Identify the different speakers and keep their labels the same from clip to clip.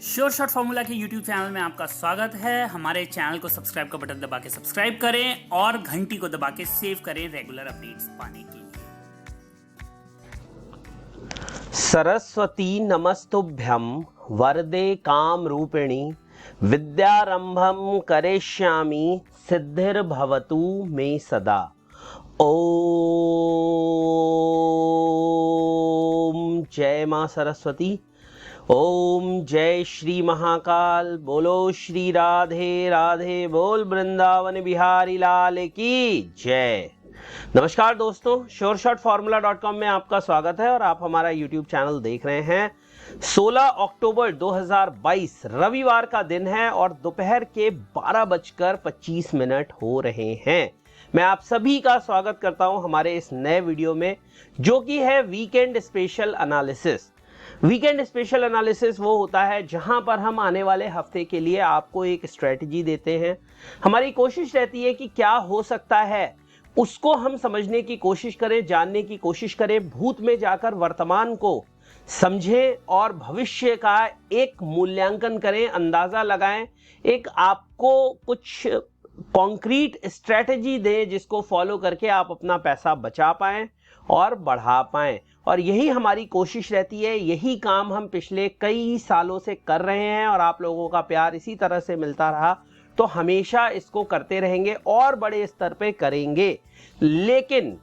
Speaker 1: Sure shot formula के YouTube channel में आपका स्वागत है। हमारे चैनल को सब्सक्राइब का बटन दबा के सब्सक्राइब करें और घंटी को दबा के सेव करें रेगुलर अपडेट्स पाने के लिए।
Speaker 2: सरस्वती नमस्तुभ्यं वरदे काम रूपिणी विद्यारंभम करिष्यामि सिद्धिर्भवतु मे सदा। ओम जय मां सरस्वती। ओम जय श्री महाकाल। बोलो श्री राधे राधे। बोल वृंदावन बिहारी लाल की जय। नमस्कार दोस्तों, sureshotformula.com में आपका स्वागत है और आप हमारा YouTube चैनल देख रहे हैं। 16 अक्टूबर 2022 रविवार का दिन है और दोपहर के 12:25 हो रहे हैं। मैं आप सभी का स्वागत करता हूं हमारे इस नए वीडियो में, जो कि है weekend special analysis. Weekend special analysis वो होता है जहां पर हम आने वाले हफ्ते के लिए आपको एक स्ट्रेटजी देते हैं। हमारी कोशिश रहती है कि क्या हो सकता है उसको हम समझने की कोशिश करें, जानने की कोशिश करें, भूत में जाकर वर्तमान को समझें और भविष्य का एक मूल्यांकन करें, अंदाजा लगाएं, एक आपको कुछ कॉन्क्रीट स्ट्रेटजी दें जिसको फॉलो करके आप अपना पैसा बचा पाएं और बढ़ा पाएं। और यही हमारी कोशिश रहती है, यही काम हम पिछले कई सालों से कर रहे हैं और आप लोगों का प्यार इसी तरह से मिलता रहा तो हमेशा इसको करते रहेंगे और बड़े स्तर पे करेंगे। लेकिन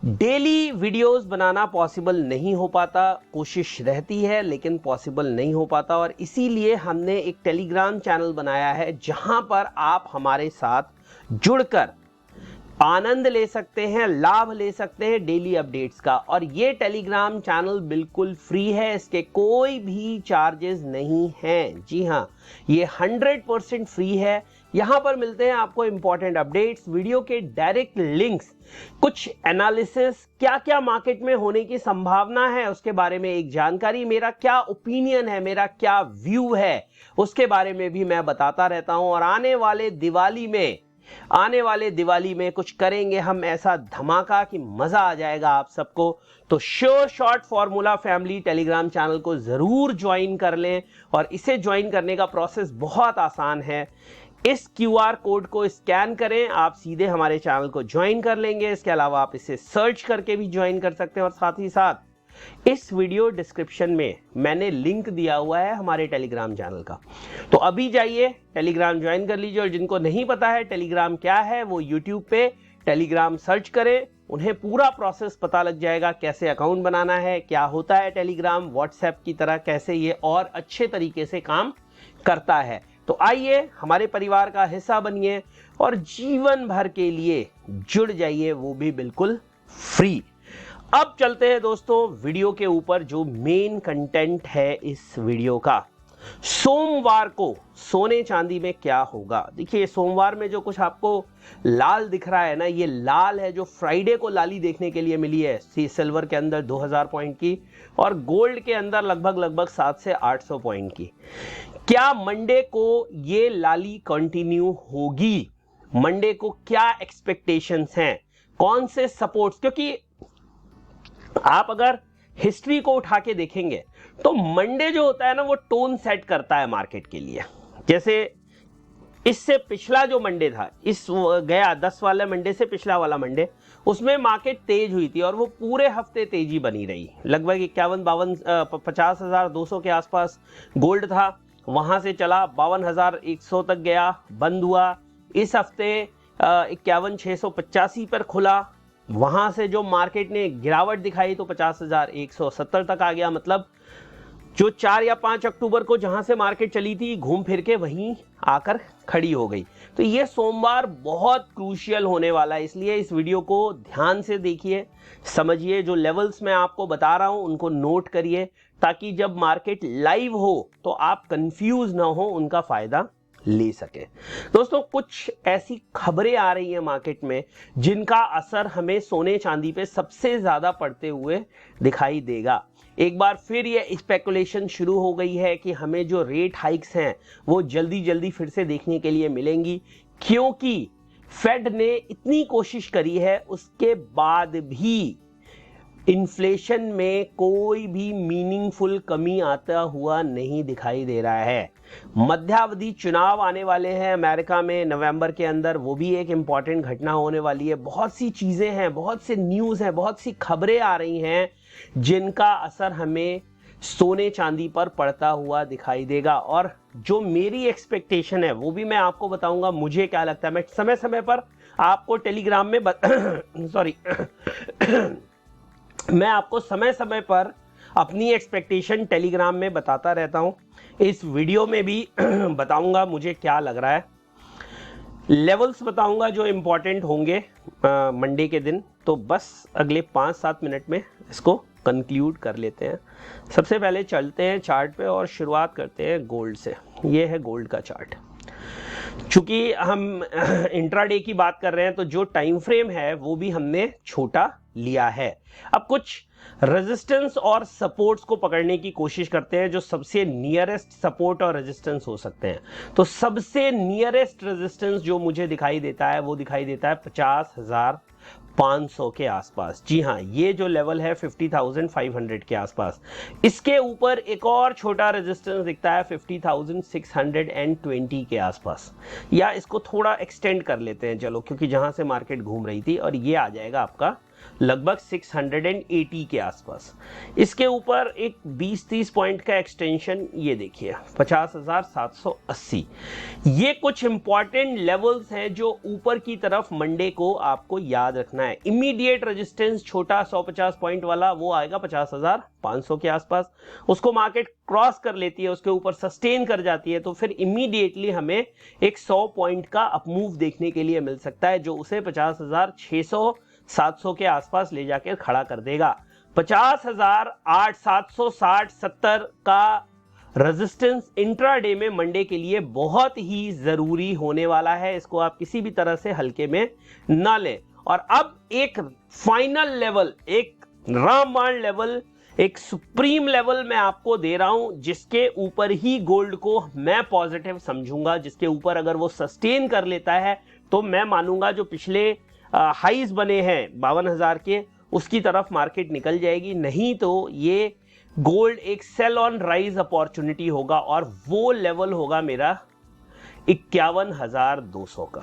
Speaker 2: डेली वीडियोस बनाना पॉसिबल नहीं हो पाता। कोशिश रहती है लेकिन पॉसिबल नहीं हो पाता और इसीलिए हमने एक टेलीग्राम चैनल बनाया है जहां पर आप हमारे साथ जुड़कर आनंद ले सकते हैं, लाभ ले सकते हैं डेली अपडेट्स का। और ये टेलीग्राम चैनल बिल्कुल फ्री है, इसके कोई भी चार्जेस नहीं हैं। जी हाँ, ये 100% फ्री है। यहां पर मिलते हैं आपको इंपॉर्टेंट अपडेट्स, वीडियो के डायरेक्ट लिंक्स, कुछ एनालिसिस, क्या क्या मार्केट में होने की संभावना है उसके बारे में एक जानकारी, मेरा क्या ओपिनियन है, मेरा क्या व्यू है उसके बारे में भी मैं बताता रहता हूं। और आने वाले दिवाली में कुछ करेंगे हम ऐसा धमाका कि मजा आ जाएगा आप सबको। तो sure shot formula family Telegram channel को जरूर ज्वाइन कर लें और इसे ज्वाइन करने का प्रोसेस बहुत आसान है। इस QR कोड को स्कैन करें, आप सीधे हमारे चैनल को ज्वाइन कर लेंगे। इसके अलावा आप इसे सर्च करके भी ज्वाइन कर सकते हैं और साथ ही साथ इस वीडियो डिस्क्रिप्शन में मैंने लिंक दिया हुआ है हमारे टेलीग्राम चैनल का, तो अभी जाइए टेलीग्राम ज्वाइन कर लीजिए। और जिनको नहीं पता है टेलीग्राम क्या है, वो यूट्यूब पे टेलीग्राम सर्च करें, उन्हें पूरा प्रोसेस पता लग जाएगा, कैसे अकाउंट बनाना है, क्या होता है टेलीग्राम, व्हाट्सएप की तरह कैसे ये और अच्छे तरीके से काम करता है। तो आइए हमारे परिवार का हिस्सा बनिए और जीवन भर के लिए जुड़ जाइए, वो भी बिल्कुल फ्री। अब चलते हैं दोस्तों वीडियो के ऊपर, जो मेन कंटेंट है इस वीडियो का। सोमवार को सोने चांदी में क्या होगा। देखिए, सोमवार में जो कुछ आपको लाल दिख रहा है ना, ये लाल है जो फ्राइडे को लाली देखने के लिए मिली है। सिल्वर के अंदर 2000 पॉइंट की और गोल्ड के अंदर लगभग 700 से 800 पॉइंट की। क्या मंडे को ये लाली कंटिन्यू होगी? मंडे को क्या एक्सपेक्टेशंस हैं, कौन से सपोर्ट्स? क्योंकि आप अगर हिस्ट्री को उठा के देखेंगे तो मंडे जो होता है ना, वो टोन सेट करता है मार्केट के लिए। जैसे इससे पिछला जो मंडे था, इस गया 10 वाले मंडे से पिछला वाला मंडे, उसमें मार्केट तेज हुई थी और वो पूरे हफ्ते तेजी बनी रही। लगभग 50,200 के आसपास गोल्ड था, वहां से चला 52,100 तक गया, बंद हुआ। इस हफ्ते 51,685 पर खुला, वहां से जो मार्केट ने गिरावट दिखाई तो 50,170 तक आ गया। मतलब जो 4 या 5 अक्टूबर को जहां से मार्केट चली थी, घूम फिर के वहीं आकर खड़ी हो गई। तो ये सोमवार बहुत क्रूशियल होने वाला है, इसलिए इस वीडियो को ध्यान से देखिए, समझिए। जो लेवल्स मैं आपको बता रहा हूं उनको नोट करिए, ताकि जब मार्केट लाइव हो तो आप कंफ्यूज ना हो, उनका फायदा ले सके। दोस्तों, कुछ ऐसी खबरें आ रही हैं मार्केट में जिनका असर हमें सोने चांदी पे सबसे ज्यादा पड़ते हुए दिखाई देगा। एक बार फिर ये स्पेकुलेशन शुरू हो गई है कि हमें जो रेट हाइक्स हैं वो जल्दी फिर से देखने के लिए मिलेंगी, क्योंकि फेड ने इतनी कोशिश करी है, उसके बाद भी इन्फ्लेशन में कोई भी मीनिंगफुल कमी आता हुआ नहीं दिखाई दे रहा है। मध्यावधि चुनाव आने वाले हैं अमेरिका में नवंबर के अंदर, वो भी एक इंपॉर्टेंट घटना होने वाली है। बहुत सी चीजें हैं, बहुत से न्यूज हैं, बहुत सी खबरें आ रही हैं जिनका असर हमें सोने चांदी पर पड़ता हुआ दिखाई देगा। और जो मेरी एक्सपेक्टेशन है वो भी मैं आपको बताऊंगा मुझे क्या लगता है। मैं समय समय पर आपको टेलीग्राम में सॉरी मैं आपको समय समय पर अपनी एक्सपेक्टेशन टेलीग्राम में बताता रहता हूं। इस वीडियो में भी बताऊंगा मुझे क्या लग रहा है, लेवल्स बताऊंगा जो इंपॉर्टेंट होंगे मंडे के दिन। तो बस अगले 5-7 मिनट में इसको कंक्लूड कर लेते हैं। सबसे पहले चलते हैं चार्ट पे और शुरुआत करते हैं गोल्ड से। ये है गोल्ड का चार्ट। चूंकि हम इंट्राडे की बात कर रहे हैं तो जो टाइम फ्रेम है वो भी हमने छोटा लिया है। अब कुछ रेजिस्टेंस और सपोर्ट्स को पकड़ने की कोशिश करते हैं जो सबसे नियरेस्ट सपोर्ट और रेजिस्टेंस हो सकते हैं। तो सबसे नियरेस्ट रेजिस्टेंस जो मुझे दिखाई देता है वो दिखाई देता है 50,500 के आसपास। जी हाँ, ये जो लेवल है 50,500 के आसपास। इसके ऊपर एक और छोटा रेजिस्टेंस दिखता है 50,620 के आसपास, या इसको थोड़ा एक्सटेंड कर लेते हैं चलो, क्योंकि जहां से मार्केट घूम रही थी, और ये आ जाएगा आपका लगभग 680 के आसपास। इसके ऊपर एक 20-30 पॉइंट का एक्सटेंशन, ये देखिए 50,780। ये कुछ इंपॉर्टेंट लेवल्स हैं जो ऊपर की तरफ मंडे को आपको याद रखना है। इमीडिएट रेजिस्टेंस छोटा 150 पॉइंट वाला वो आएगा 50,500 के आसपास। उसको मार्केट क्रॉस कर लेती है, उसके ऊपर सस्टेन कर जाती है, तो फिर इमीडिएटली हमें एक 100 पॉइंट का अपमूव देखने के लिए मिल सकता है जो उसे 50,600-700 के आसपास ले जाकर खड़ा कर देगा। 50,760-70 का रेजिस्टेंस इंट्राडे में मंडे के लिए बहुत ही जरूरी होने वाला है। इसको आप किसी भी तरह से हल्के में ना लें। और अब एक फाइनल लेवल, एक रामबाण लेवल, एक सुप्रीम लेवल मैं आपको दे रहा हूं जिसके ऊपर ही गोल्ड को मैं पॉजिटिव समझूंगा। जिसके ऊपर अगर वो सस्टेन कर लेता है तो मैं मानूंगा जो पिछले हाईज बने हैं 52,000 के, उसकी तरफ मार्केट निकल जाएगी। नहीं तो ये गोल्ड एक सेल ऑन राइज अपॉर्चुनिटी होगा और वो लेवल होगा मेरा 51,200 का।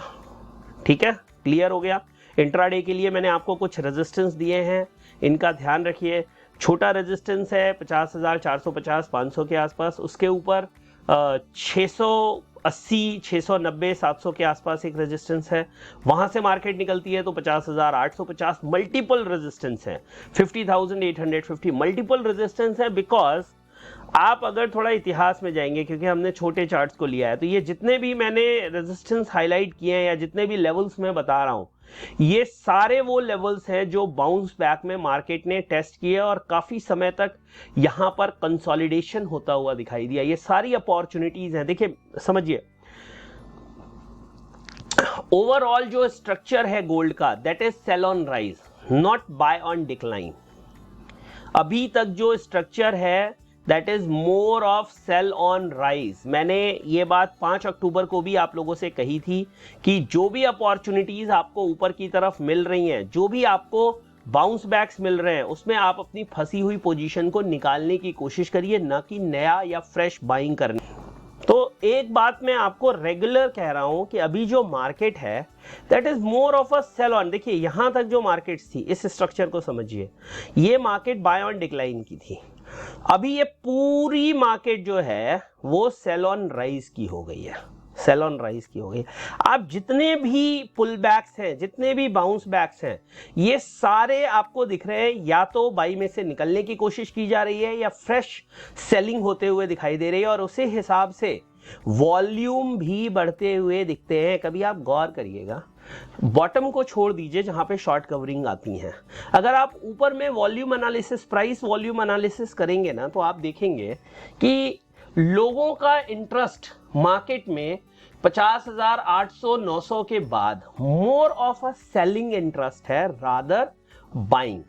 Speaker 2: ठीक है, क्लियर हो गया। इंट्राडे के लिए मैंने आपको कुछ रेजिस्टेंस दिए हैं, इनका ध्यान रखिए। छोटा रेजिस्टेंस है 50,450-500 के आसपास। उसके ऊपर 680, 690, 700 के आसपास एक रेजिस्टेंस है। वहां से मार्केट निकलती है तो 50,850। मल्टीपल रेजिस्टेंस है 50,850, मल्टीपल रेजिस्टेंस है। बिकॉज आप अगर थोड़ा इतिहास में जाएंगे, क्योंकि हमने छोटे चार्ट्स को लिया है, तो ये जितने भी मैंने रेजिस्टेंस हाईलाइट किए हैं या जितने भी लेवल्स मैं बता रहा हूं, ये सारे वो लेवल्स हैं जो बाउंस बैक में मार्केट ने टेस्ट किए और काफी समय तक यहां पर कंसोलिडेशन होता हुआ दिखाई दिया। ये सारी अपॉर्चुनिटीज हैं। देखिए समझिए, ओवरऑल जो स्ट्रक्चर है गोल्ड का, that is sell on rise, not buy on decline. अभी तक जो स्ट्रक्चर है that is more of sell on rise. मैंने ये बात 5 अक्टूबर को भी आप लोगों से कही थी कि जो भी अपॉर्चुनिटीज आपको ऊपर की तरफ मिल रही हैं, जो भी आपको बाउंस बैक्स मिल रहे हैं, उसमें आप अपनी फंसी हुई पोजीशन को निकालने की कोशिश करिए, ना कि नया या फ्रेश बाइंग करने। तो एक बात मैं आपको रेगुलर कह रहा हूं कि अभी जो मार्केट है that is more of a sell on. देखिए यहां तक जो मार्केट थी, इस स्ट्रक्चर को समझिए, ये मार्केट बाय ऑन डिक्लाइन की थी। अभी ये पूरी मार्केट जो है वो सेल ऑन राइज की हो गई है, सेल ऑन राइज की हो गई। आप जितने भी पुल बैक्स हैं, जितने भी बाउंस बैक्स हैं, ये सारे आपको दिख रहे हैं या तो बाई में से निकलने की कोशिश की जा रही है या फ्रेश सेलिंग होते हुए दिखाई दे रही है, और उसी हिसाब से वॉल्यूम भी बढ़ते हुए दिखते हैं। कभी आप गौर करिएगा, बॉटम को छोड़ दीजिए जहां पे शॉर्ट कवरिंग आती हैं, अगर आप ऊपर में volume analysis, price volume analysis करेंगे ना, तो आप देखेंगे कि लोगों का इंटरेस्ट मार्केट में 50,800-900 के बाद मोर ऑफ अ सेलिंग इंटरेस्ट है रादर बाइंग।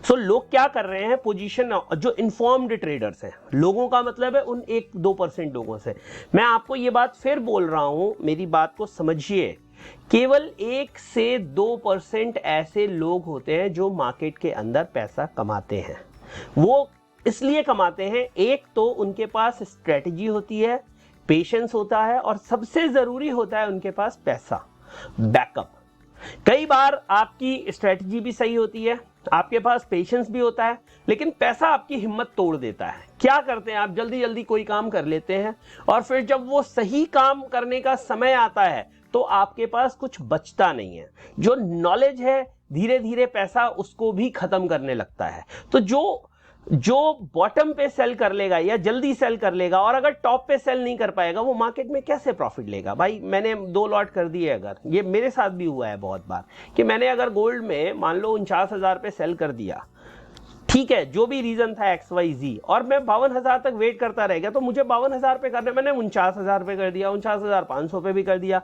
Speaker 2: सो लोग क्या कर रहे हैं, पोजीशन, जो इन्फॉर्म्ड ट्रेडर्स हैं, लोगों का मतलब है उन 1-2% लोगों से। मैं आपको ये बात फिर बोल रहा हूं, मेरी बात को समझिए केवल 1 से 2% ऐसे लोग होते हैं जो मार्केट के अंदर पैसा कमाते हैं। वो इसलिए कमाते हैं, एक तो उनके पास स्ट्रेटजी होती है, पेशेंस होता है, और सबसे जरूरी होता है उनके पास पैसा, बैकअप। कई बार आपकी स्ट्रेटजी भी सही होती है, आपके पास पेशेंस भी होता है, लेकिन पैसा आपकी हिम्मत तोड़ देता है। क्या करते हैं आप, जल्दी जल्दी कोई काम कर लेते हैं, और फिर जब वो सही काम करने का समय आता है तो आपके पास कुछ बचता नहीं है। जो नॉलेज है, धीरे धीरे पैसा उसको भी खत्म करने लगता है। तो जो बॉटम पे सेल कर लेगा या जल्दी सेल कर लेगा, और अगर टॉप पे सेल नहीं कर पाएगा, वो मार्केट में कैसे प्रॉफिट लेगा। भाई मैंने 2 लॉट कर दिए, अगर ये मेरे साथ भी हुआ है बहुत बार कि मैंने अगर गोल्ड में मान लो 49,000 पे सेल कर दिया, ठीक है, जो भी रीजन था XYZ, और मैं 52,000 तक वेट करता रह गया, तो मुझे 52,000 पे करने, मैंने 49,000 पे कर दिया, 49,500 पे भी कर दिया,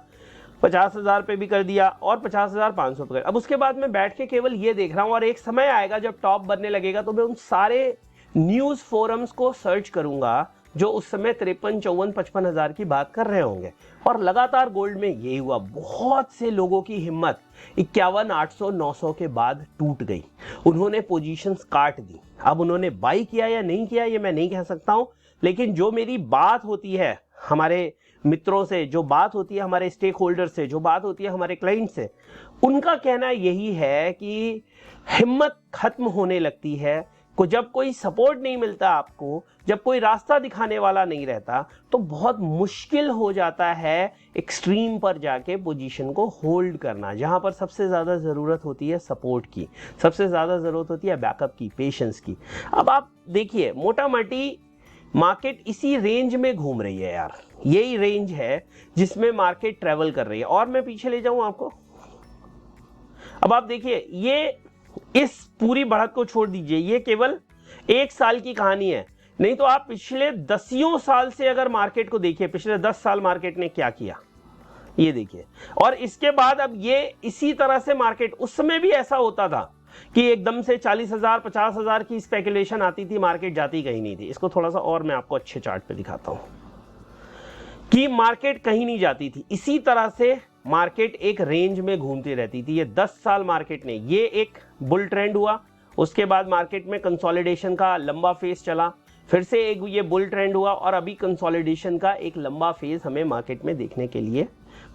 Speaker 2: 50,000 पे भी कर दिया, और 50,500 पे कर। अब उसके बाद मैं बैठ के केवल ये देख रहा हूं, और एक समय आएगा जब टॉप बनने लगेगा तो मैं उन सारे न्यूज फोरम्स को सर्च करूंगा जो उस समय 53, 54, 55,000 की बात कर रहे होंगे। और लगातार गोल्ड में यही हुआ। बहुत से लोगों की हिम्मत 51, 800, 900 के बाद टूट गई, उन्होंने पोजीशंस काट दी। अब उन्होंने बाई किया या नहीं किया ये मैं नहीं कह सकता हूं, लेकिन जो मेरी बात होती है हमारे मित्रों से, जो बात होती है हमारे स्टेक होल्डर से, जो बात होती है हमारे क्लाइंट से, उनका कहना यही है कि हिम्मत खत्म होने लगती है। जब कोई सपोर्ट नहीं मिलता आपको, जब कोई रास्ता दिखाने वाला नहीं रहता, तो बहुत मुश्किल हो जाता है एक्सट्रीम पर जाके पोजीशन को होल्ड करना, जहां पर सबसे ज्यादा जरूरत होती है सपोर्ट की, सबसे ज्यादा जरूरत होती है बैकअप की, पेशेंस की। अब आप देखिए, मोटा मोटी मार्केट इसी रेंज में घूम रही है यार, यही रेंज है जिसमें मार्केट ट्रेवल कर रही है। और मैं पीछे ले जाऊं आपको, अब आप देखिए, ये इस पूरी बढ़त को छोड़ दीजिए, ये केवल 1 साल की कहानी है, नहीं तो आप पिछले 10 साल से अगर मार्केट को देखिए, पिछले 10 साल मार्केट ने क्या किया ये देखिए। और इसके बाद अब ये इसी तरह से मार्केट, उस समय भी ऐसा होता था कि एकदम से 40,000, 50,000 की स्पेकुलेशन आती थी, मार्केट जाती कहीं नहीं थी। इसको थोड़ा सा और मैं आपको अच्छे चार्ट पे दिखाता हूं कि मार्केट कहीं नहीं जाती थी। इसी तरह से मार्केट एक रेंज में घूमती रहती थी। ये 10 साल मार्केट ने, ये एक बुल ट्रेंड हुआ, उसके बाद मार्केट में कंसोलिडेशन का लंबा फेज चला, फिर से एक ये बुल ट्रेंड हुआ, और अभी कंसोलिडेशन का एक लंबा फेज हमें मार्केट में देखने के लिए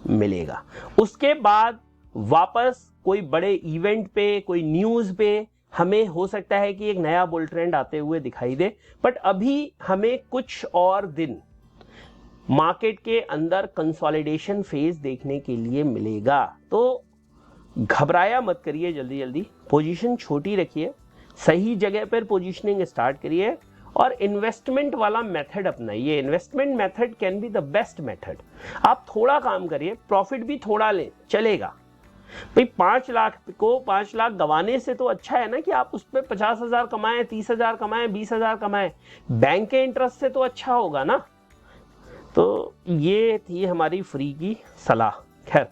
Speaker 2: मिलेगा। उसके बाद वापस कोई बड़े इवेंट पे, कोई न्यूज पे हमें हो सकता है कि एक नया बुल ट्रेंड आते हुए दिखाई दे, बट अभी हमें कुछ और दिन मार्केट के अंदर कंसोलिडेशन फेज देखने के लिए मिलेगा। तो घबराया मत करिए, जल्दी जल्दी पोजीशन छोटी रखिए, सही जगह पर पोजीशनिंग स्टार्ट करिए, और इन्वेस्टमेंट वाला मेथड अपनाइए। Investment method can be the best method. आप थोड़ा काम करिए, प्रॉफिट भी थोड़ा लें, चलेगा। भाई 5 लाख को 5 लाख गंवाने से तो अच्छा है ना कि आप उस पर 50,000 कमाएं, 30,000 कमाएं, 20,000 कमाएं, बैंक के इंटरेस्ट से तो अच्छा होगा ना। तो ये थी हमारी फ्री की सलाह। खैर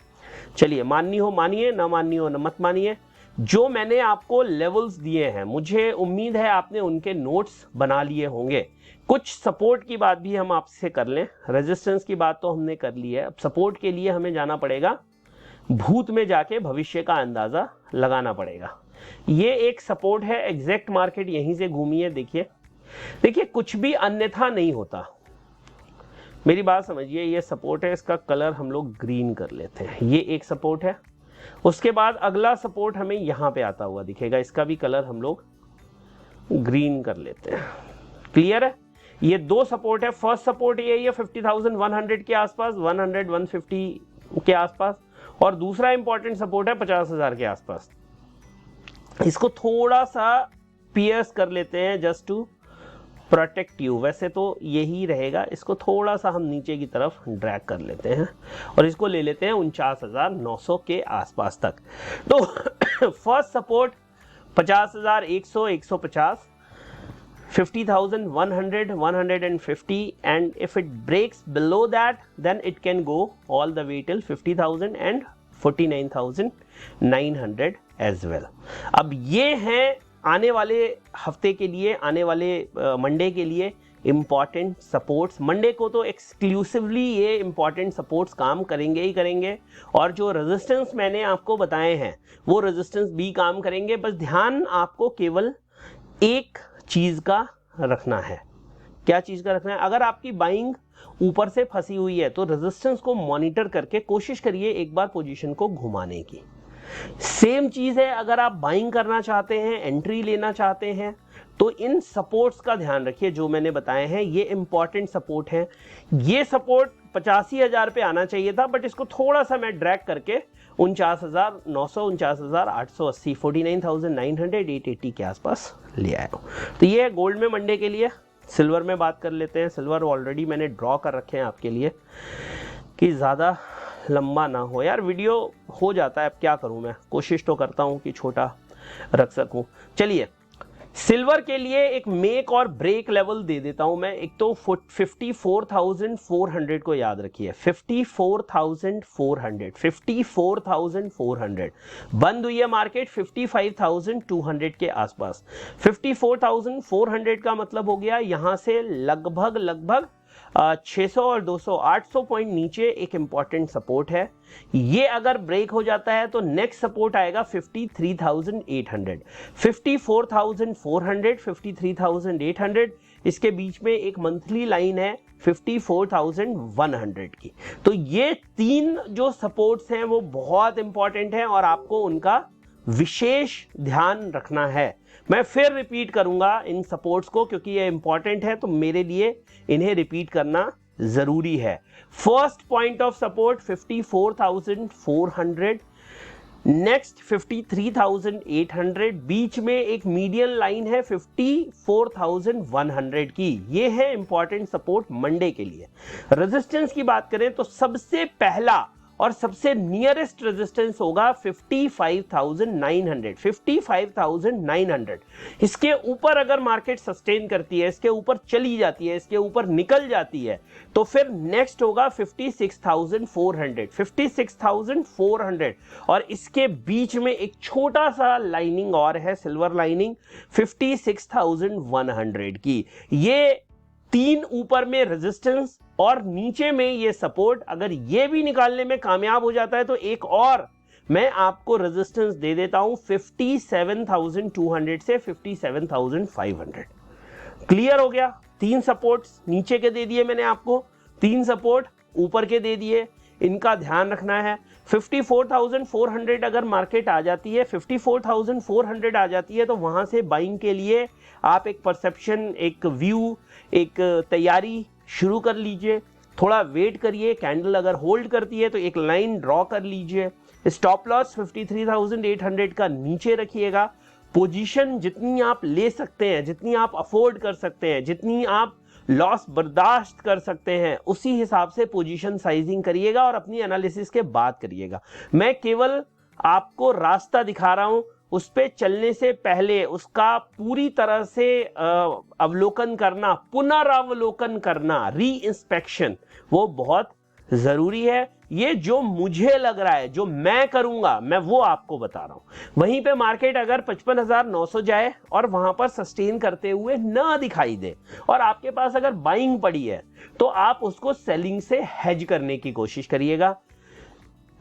Speaker 2: चलिए, माननी हो मानिए, ना माननी हो ना मत मानिए। जो मैंने आपको लेवल्स दिए हैं, मुझे उम्मीद है आपने उनके नोट्स बना लिए होंगे। कुछ सपोर्ट की बात भी हम आपसे कर लें, रेजिस्टेंस की बात तो हमने कर ली है, अब सपोर्ट के लिए हमें जाना पड़ेगा, भूत में जाके भविष्य का अंदाजा लगाना पड़ेगा। ये एक सपोर्ट है, एग्जैक्ट मार्केट यहीं से घूमी है। देखिए देखिए, कुछ भी अन्यथा नहीं होता, मेरी बात समझिए। ये सपोर्ट है, इसका कलर हम लोग ग्रीन कर लेते हैं, ये एक सपोर्ट है। उसके बाद अगला सपोर्ट हमें यहां पे आता हुआ दिखेगा, इसका भी कलर हम लोग ग्रीन कर लेते हैं। क्लियर है? ये 2 सपोर्ट है। फर्स्ट सपोर्ट ये 50,100 के आसपास, 100, 150 के आसपास, और दूसरा इंपॉर्टेंट सपोर्ट है 50,000 के आसपास। इसको थोड़ा सा पियर्स कर लेते हैं जस्ट टू प्रोटेक्ट यू। वैसे तो यही रहेगा, इसको थोड़ा सा हम नीचे की तरफ ड्रैग कर लेते हैं और इसको ले लेते हैं 49,900 के आसपास तक। तो first support 50,100, 150, 50,100, 150, and if it breaks below that, then it can go all the way till 50,000 and 49,900 as well. अब ये हैं आने वाले हफ्ते के लिए, आने वाले मंडे के लिए इंपॉर्टेंट सपोर्ट्स, मंडे को तो एक्सक्लूसिवली ये इंपॉर्टेंट सपोर्ट्स काम करेंगे ही करेंगे, और जो रेजिस्टेंस मैंने आपको बताए हैं वो रेजिस्टेंस भी काम करेंगे। बस ध्यान आपको केवल एक चीज का रखना है। क्या चीज का रखना है? अगर आपकी बाइंग ऊपर से फंसी हुई है तो रेजिस्टेंस को मॉनिटर करके कोशिश करिए एक बार पोजीशन को घुमाने की। सेम चीज है अगर आप बाइंग करना चाहते हैं, एंट्री लेना चाहते हैं, तो इन सपोर्ट्स का ध्यान रखिए जो मैंने बताए हैं। ये इंपॉर्टेंट सपोर्ट है। ये सपोर्ट 85,000 पे आना चाहिए था, बट इसको थोड़ा सा मैं ड्रैग करके 49,900, 49,880, 49,900, 880 के आसपास ले आया हूं। तो ये है गोल्ड में मंडे के लिए। सिल्वर में बात कर लेते हैं। सिल्वर ऑलरेडी मैंने ड्रॉ कर रखे हैं आपके लिए कि ज़्यादा लंबा ना हो। यार वीडियो हो जाता है, अब क्या करूं मैं, कोशिश तो करता हूं कि छोटा रख सकूं। चलिए सिल्वर के लिए एक मेक और ब्रेक लेवल दे देता हूं मैं। एक तो 54,400 को याद रखिए, 54,400 बंद हुई है मार्केट 55,200 के आसपास। 54,400 का मतलब हो गया यहां से लगभग 600 और 200, 800 पॉइंट नीचे एक इंपॉर्टेंट सपोर्ट है। ये अगर ब्रेक हो जाता है तो नेक्स्ट सपोर्ट आएगा 53,800, 54,400, 53,800। इसके बीच में एक मंथली लाइन है 54,100 की। तो ये तीन जो सपोर्ट्स हैं वो बहुत इंपॉर्टेंट हैं और आपको उनका विशेष ध्यान रखना है। मैं फिर रिपीट करूंगा इन सपोर्ट्स को क्योंकि ये इंपॉर्टेंट है, तो मेरे लिए इन्हें रिपीट करना जरूरी है। First point of support 54,400, next 53,800, बीच में एक मीडियन लाइन है 54,100 की। ये है इंपॉर्टेंट सपोर्ट मंडे के लिए। रेजिस्टेंस की बात करें तो सबसे पहला और सबसे नियरेस्ट रेजिस्टेंस होगा 55,900, 55,900। इसके ऊपर अगर मार्केट सस्टेन करती है, इसके ऊपर चली जाती है, इसके ऊपर निकल जाती है, तो फिर नेक्स्ट होगा 56,400, 56,400। और इसके बीच में एक छोटा सा लाइनिंग और है, सिल्वर लाइनिंग 56,100 की। ये तीन ऊपर में रेजिस्टेंस और नीचे में ये सपोर्ट, अगर ये भी निकालने में कामयाब हो जाता है तो एक और मैं आपको रेजिस्टेंस दे देता हूं 57,200 से 57,500। क्लियर हो गया? तीन सपोर्ट्स नीचे के दे दिए मैंने आपको, तीन सपोर्ट ऊपर के दे दिए, इनका ध्यान रखना है। 54,400 अगर मार्केट आ जाती है, 54,400 आ जाती है, तो वहां से बाइंग के लिए आप एक परसेप्शन, एक व्यू, एक तैयारी शुरू कर लीजिए। थोड़ा वेट करिए, कैंडल अगर होल्ड करती है तो एक लाइन ड्रॉ कर लीजिए। स्टॉप लॉस 53,800 का नीचे रखिएगा। पोजीशन जितनी आप ले सकते हैं, जितनी आप अफोर्ड कर सकते हैं, जितनी आप लॉस बर्दाश्त कर सकते हैं, उसी हिसाब से पोजीशन साइजिंग करिएगा और अपनी एनालिसिस के बाद करिएगा। मैं केवल आपको रास्ता दिखा रहा हूं, उस पे चलने से पहले उसका पूरी तरह से अवलोकन करना, पुनरावलोकन करना, री इंस्पेक्शन, वो बहुत जरूरी है। ये जो मुझे लग रहा है, जो मैं करूंगा, मैं वो आपको बता रहा हूं। वहीं पे मार्केट अगर 55,900 जाए और वहां पर सस्टेन करते हुए ना दिखाई दे और आपके पास अगर बाइंग पड़ी है, तो आप उसको सेलिंग से हेज करने की कोशिश करिएगा।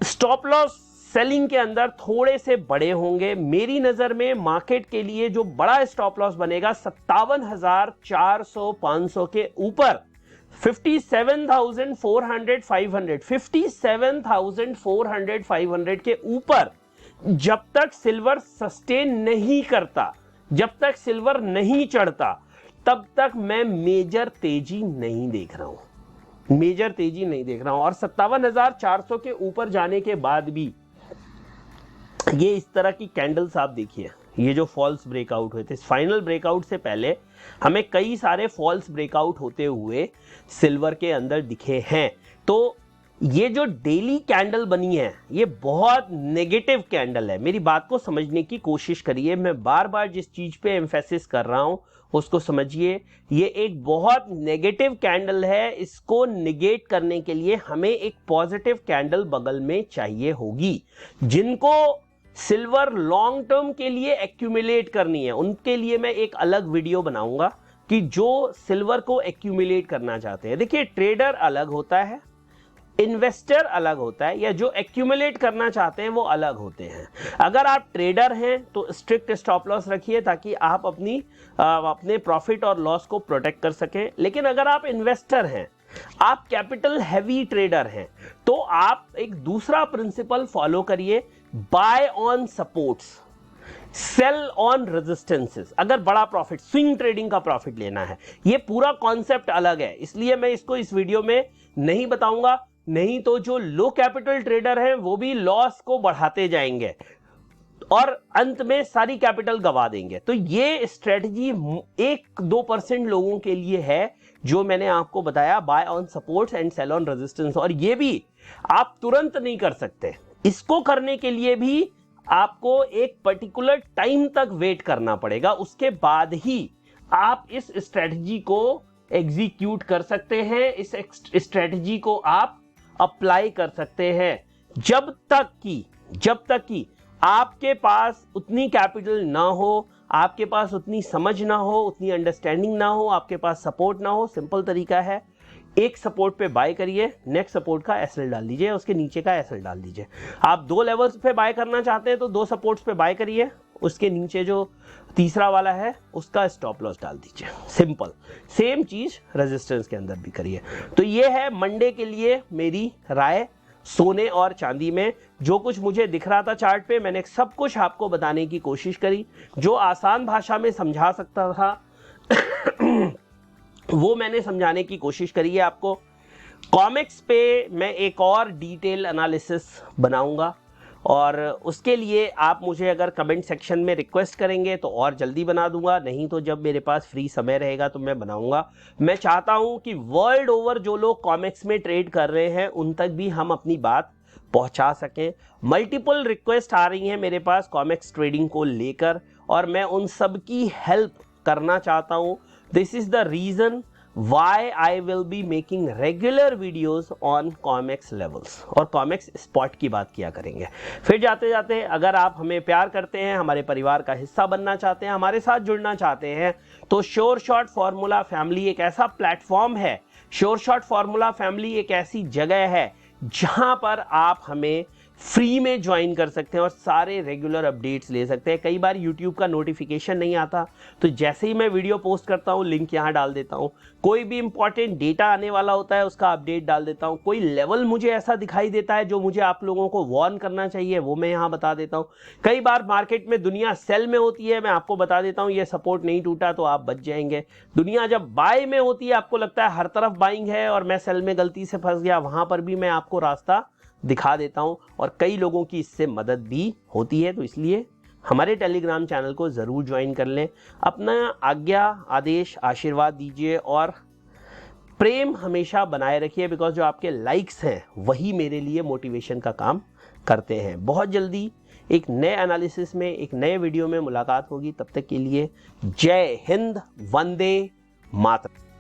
Speaker 2: स्टॉप लॉस सेलिंग के अंदर थोड़े से बड़े होंगे। मेरी नजर में मार्केट के लिए जो बड़ा स्टॉप लॉस बनेगा 57,400, 500 के ऊपर 57,400, 500, 57,400, 500 के ऊपर जब तक सिल्वर सस्टेन नहीं करता, जब तक सिल्वर नहीं चढ़ता, तब तक मैं मेजर तेजी नहीं देख रहा हूं, मेजर तेजी नहीं देख रहा हूं। और 57,400 के ऊपर जाने के बाद भी ये इस तरह की कैंडल्स आप देखिए, ये जो फॉल्स ब्रेकआउट हुए थे, फाइनल ब्रेकआउट से पहले हमें कई सारे फॉल्स ब्रेकआउट होते हुए सिल्वर के अंदर दिखे हैं। तो ये जो डेली कैंडल बनी है, ये बहुत नेगेटिव कैंडल है। मेरी बात को समझने की कोशिश करिए। मैं बार बार जिस चीज पे एम्फेसिस कर रहा हूं उसको समझिए। ये एक बहुत नेगेटिव कैंडल है। इसको निगेट करने के लिए हमें एक पॉजिटिव कैंडल बगल में चाहिए होगी। जिनको सिल्वर लॉन्ग टर्म के लिए एक्यूमुलेट करनी है, उनके लिए मैं एक अलग वीडियो बनाऊंगा कि जो सिल्वर को एक्यूमुलेट करना चाहते हैं। देखिए, ट्रेडर अलग होता है, इन्वेस्टर अलग होता है, या जो एक्यूमुलेट करना चाहते हैं वो अलग होते हैं। अगर आप ट्रेडर हैं तो स्ट्रिक्ट स्टॉप लॉस रखिए ताकि आप अपने प्रॉफिट और लॉस को प्रोटेक्ट कर सकें। लेकिन अगर आप इन्वेस्टर हैं, आप कैपिटल हैवी ट्रेडर हैं, तो आप एक दूसरा प्रिंसिपल फॉलो करिए, buy on supports, sell on resistances. अगर बड़ा प्रॉफिट, स्विंग ट्रेडिंग का प्रॉफिट लेना है, ये पूरा कॉन्सेप्ट अलग है, इसलिए मैं इसको इस वीडियो में नहीं बताऊंगा। नहीं तो जो लो कैपिटल ट्रेडर हैं वो भी लॉस को बढ़ाते जाएंगे और अंत में सारी कैपिटल गवा देंगे। तो ये स्ट्रेटजी 1-2% लोगों के लिए है जो मैंने आपको बताया, buy on supports and sell on resistance. और ये भी आप तुरंत नहीं कर सकते, इसको करने के लिए भी आपको एक पर्टिकुलर टाइम तक वेट करना पड़ेगा, उसके बाद ही आप इस स्ट्रेटजी को एग्जीक्यूट कर सकते हैं, इस स्ट्रेटजी को आप अप्लाई कर सकते हैं। जब तक कि आपके पास उतनी कैपिटल ना हो, आपके पास उतनी समझ ना हो, उतनी अंडरस्टैंडिंग ना हो, आपके पास सपोर्ट ना हो, सिंपल तरीका है, एक सपोर्ट पे बाय करिए, नेक्स्ट सपोर्ट का एसएल डाल दीजिए, उसके नीचे का एसएल डाल दीजिए। आप 2 लेवल्स पे बाय करना चाहते हैं तो 2 सपोर्ट्स पे बाय करिए, उसके नीचे जो तीसरा वाला है उसका स्टॉप लॉस डाल दीजिए। सिंपल, सेम चीज रेजिस्टेंस के अंदर भी करिए। तो ये है मंडे के लिए मेरी राय। सोने और चांदी में जो कुछ मुझे दिख रहा था चार्ट पे, मैंने सब कुछ आपको बताने की कोशिश करी, जो आसान भाषा में समझा सकता था वो मैंने समझाने की कोशिश करी है आपको। कॉमिक्स पे मैं एक और डिटेल एनालिसिस बनाऊंगा और उसके लिए आप मुझे अगर कमेंट सेक्शन में रिक्वेस्ट करेंगे तो और जल्दी बना दूंगा, नहीं तो जब मेरे पास फ्री समय रहेगा तो मैं बनाऊंगा। मैं चाहता हूं कि वर्ल्ड ओवर जो लोग कॉमिक्स में ट्रेड कर रहे हैं उन तक भी हम अपनी बात पहुंचा सकें। मल्टीपल रिक्वेस्ट आ रही हैं मेरे पास कॉमिक्स ट्रेडिंग को लेकर और मैं उन सब की हेल्प करना चाहता हूं। This is the reason why I will be making regular videos on COMEX levels और COMEX spot की बात किया करेंगे। फिर जाते जाते अगर आप हमें प्यार करते हैं, हमारे परिवार का हिस्सा बनना चाहते हैं, हमारे साथ जुड़ना चाहते हैं, तो श्योर शॉट फॉर्मूला फैमिली एक ऐसा प्लेटफॉर्म है, श्योर शॉट फॉर्मूला फैमिली एक ऐसी जगह है जहां पर आप हमें फ्री में ज्वाइन कर सकते हैं और सारे रेगुलर अपडेट्स ले सकते हैं। कई बार YouTube का नोटिफिकेशन नहीं आता, तो जैसे ही मैं वीडियो पोस्ट करता हूं लिंक यहां डाल देता हूं। कोई भी इंपॉर्टेंट डेटा आने वाला होता है उसका अपडेट डाल देता हूं। कोई लेवल मुझे ऐसा दिखाई देता है जो मुझे आप लोगों को वार्न करना चाहिए, वो मैं यहां बता देता हूं। कई बार मार्केट में दुनिया सेल में होती है, मैं आपको बता देता हूं ये सपोर्ट नहीं टूटा तो आप बच जाएंगे। दुनिया जब बाय में होती है, आपको लगता है हर तरफ बाइंग है और मैं सेल में गलती से फंस गया, वहां पर भी मैं आपको रास्ता दिखा देता हूं और कई लोगों की इससे मदद भी होती है। तो इसलिए हमारे टेलीग्राम चैनल को जरूर ज्वाइन कर लें। अपना आज्ञा, आदेश, आशीर्वाद दीजिए और प्रेम हमेशा बनाए रखिए, बिकॉज जो आपके लाइक्स हैं वही मेरे लिए मोटिवेशन का काम करते हैं। बहुत जल्दी एक नए एनालिसिस में, एक नए वीडियो में मुलाकात होगी। तब तक के लिए जय हिंद, वंदे मातरम।